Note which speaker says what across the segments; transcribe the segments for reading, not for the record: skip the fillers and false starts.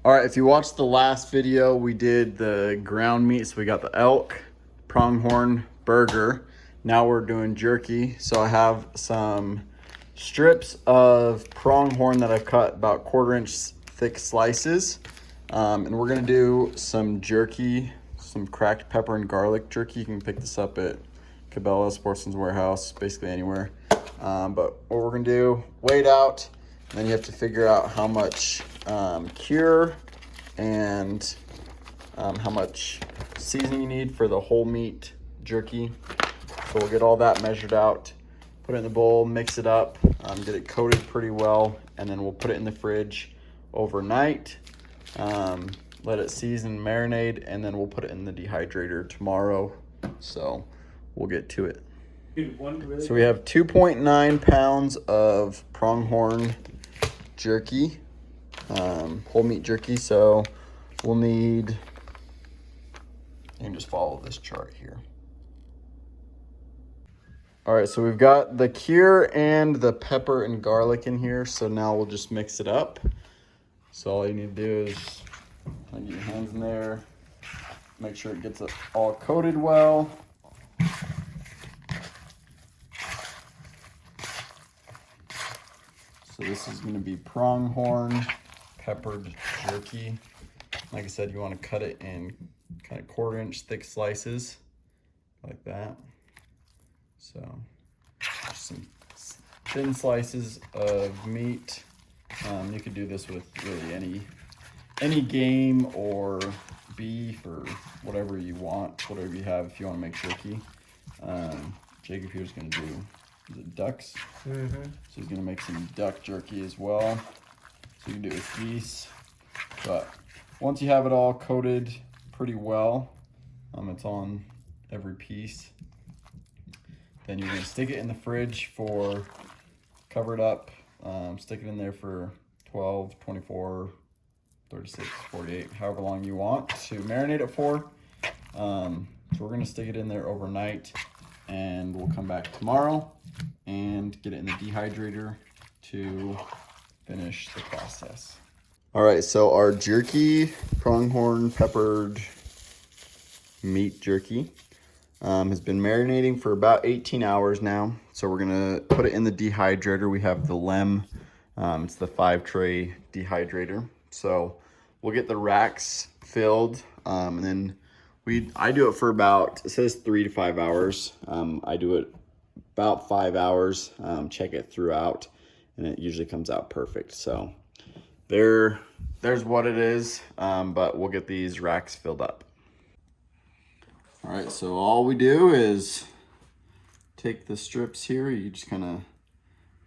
Speaker 1: All right, if you watched the last video, we did the ground meat. So we got the elk, pronghorn, burger. Now we're doing jerky. So I have some strips of pronghorn that I've cut about 1/4 inch thick slices. And we're gonna do some jerky, some cracked pepper and garlic jerky. You can pick this up at Cabela's, Sportsman's Warehouse, basically anywhere. But what we're gonna do, weigh it out, and then you have to figure out how much cure and how much seasoning you need for the whole meat jerky. So we'll get all that measured out, put it in the bowl, mix it up, get it coated pretty well, and then we'll put it in the fridge overnight. Let it season, marinate, and then we'll put it in the dehydrator tomorrow. So we'll get to it.
Speaker 2: Dude,
Speaker 1: so we have 2.9 pounds of pronghorn jerky, whole meat jerky. So we'll need, you can just follow this chart here. All right, so we've got the cure and the pepper and garlic in here. So now we'll just mix it up. So all you need to do is get your hands in there, make sure it gets it all coated well. So this is going to be pronghorn peppered jerky. Like I said, you want to cut it in kind of 1/4 inch thick slices like that. So just some thin slices of meat. You could do this with really any game or beef or whatever you want, whatever you have if you want to make jerky. Jacob here's going to do, is it ducks?
Speaker 2: Mm-hmm.
Speaker 1: So he's going to make some duck jerky as well. So you can do it with geese. But once you have it all coated pretty well, it's on every piece, then you're going to stick it in the fridge for, cover it up, stick it in there for 12, 24, 36, 48, however long you want to marinate it for. So we're going to stick it in there overnight, and we'll come back tomorrow and get it in the dehydrator to finish the process. All right, so our jerky, pronghorn peppered meat jerky, has been marinating for about 18 hours now. So we're gonna put it in the dehydrator. We have the Lem, it's the 5-tray dehydrator. So we'll get the racks filled, and then I do it for about, it says 3 to 5 hours. I do it about 5 hours, check it throughout, and it usually comes out perfect. So there's what it is, but we'll get these racks filled up. All right, so all we do is take the strips here. You just kind of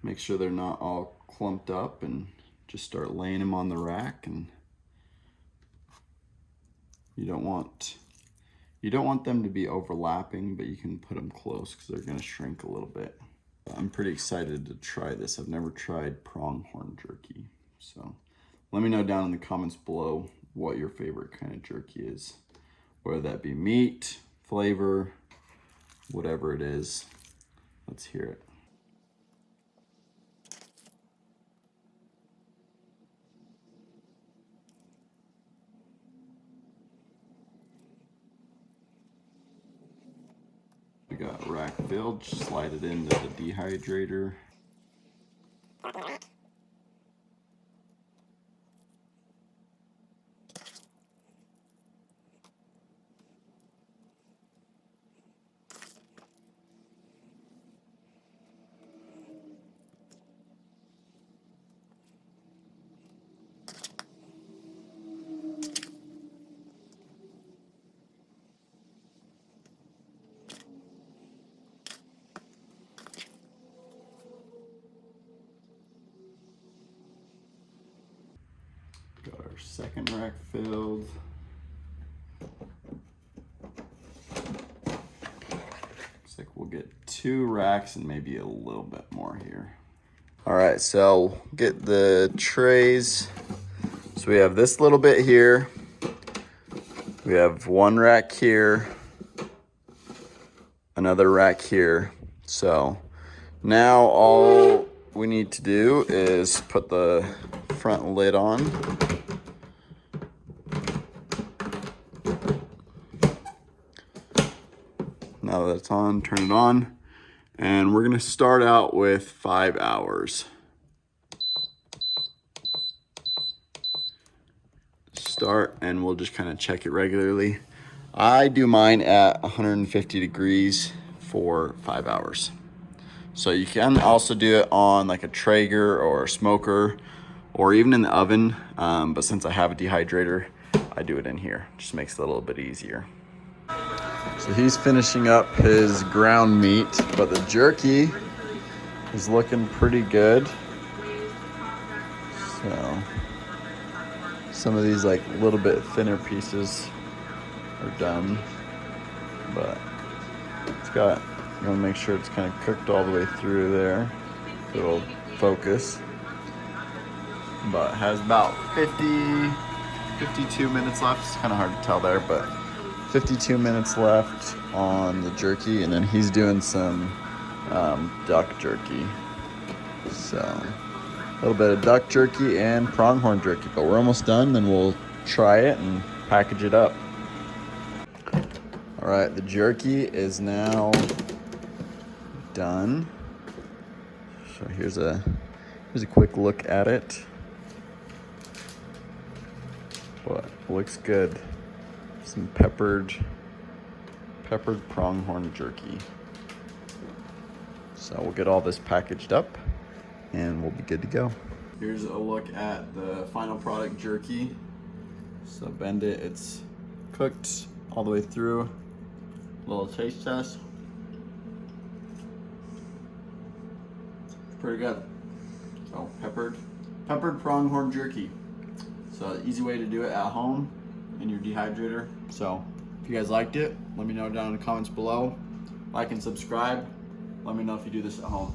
Speaker 1: make sure they're not all clumped up and just start laying them on the rack. And you don't want them to be overlapping, but you can put them close because they're going to shrink a little bit. I'm pretty excited to try this. I've never tried pronghorn jerky. So let me know down in the comments below what your favorite kind of jerky is. Whether that be meat, flavor, whatever it is. Let's hear it. We got rack filled, just slide it into the dehydrator. Got our second rack filled. Looks like we'll get 2 racks and maybe a little bit more here. All right, so get the trays. So we have this little bit here. We have 1 rack here, another rack here. So now all we need to do is put the front lid on. Now that it's on, turn it on. And we're gonna start out with 5 hours. Start, and we'll just kind of check it regularly. I do mine at 150 degrees for 5 hours. So you can also do it on like a Traeger or a smoker or even in the oven. But since I have a dehydrator, I do it in here. Just makes it a little bit easier. So he's finishing up his ground meat, but the jerky is looking pretty good. So some of these like a little bit thinner pieces are done, but it's got, you want to make sure it's kind of cooked all the way through there. So it'll focus. But it has about 52 minutes left. It's kind of hard to tell there, but 52 minutes left on the jerky, and then he's doing some duck jerky. So a little bit of duck jerky and pronghorn jerky, but we're almost done. Then we'll try it and package it up. All right, the jerky is now done. So here's a quick look at it. But looks good. Some peppered pronghorn jerky. So we'll get all this packaged up and we'll be good to go. Here's a look at the final product jerky. So bend it, it's cooked all the way through. Little taste test. Pretty good. So peppered pronghorn jerky. So easy way to do it at home in your dehydrator. So if you guys liked it, let me know down in the comments below. Like and subscribe. Let me know if you do this at home.